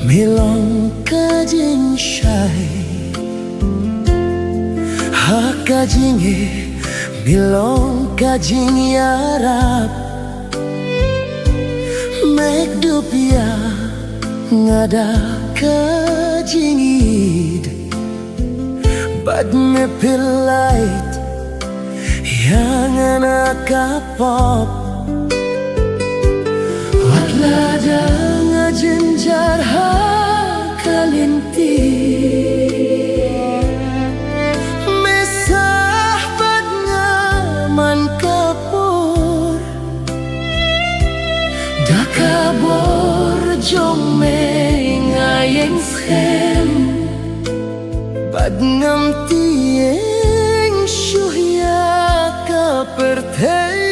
Milong kajing syai ha kajinge milong kajing yarap mek dupia ngada kajingid bad me pilait yang anak kapop watlada ngajenjar ha kalinti mesah bad ngaman kapur dakabor jome ngayeng sem bad ngam tieng syuhya kapertei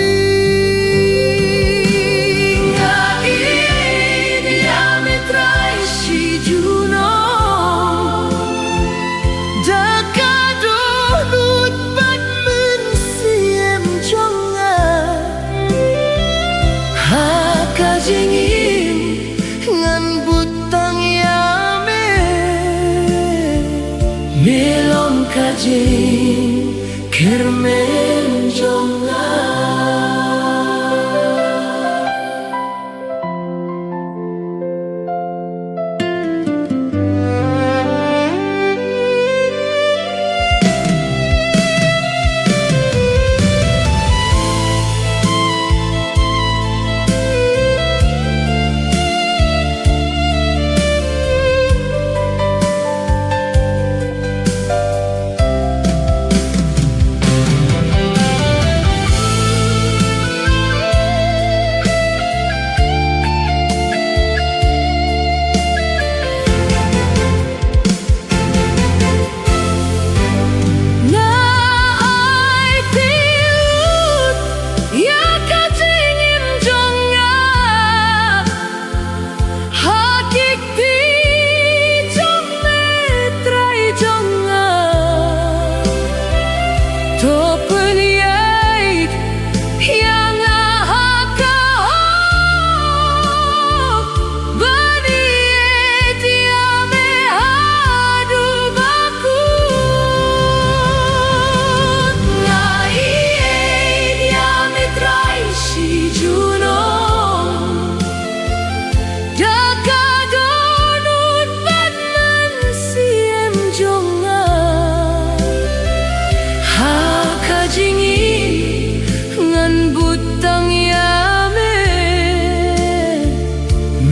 kajingin ngan butang yame melong kajing kermen jonga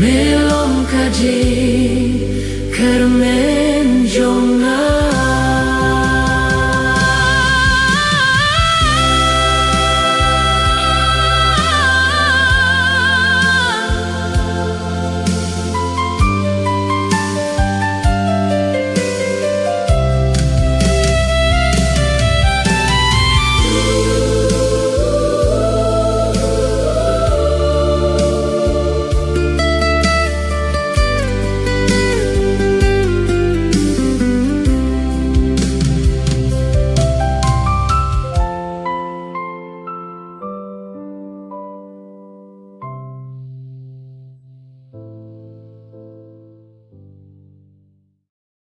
melong kajing kermen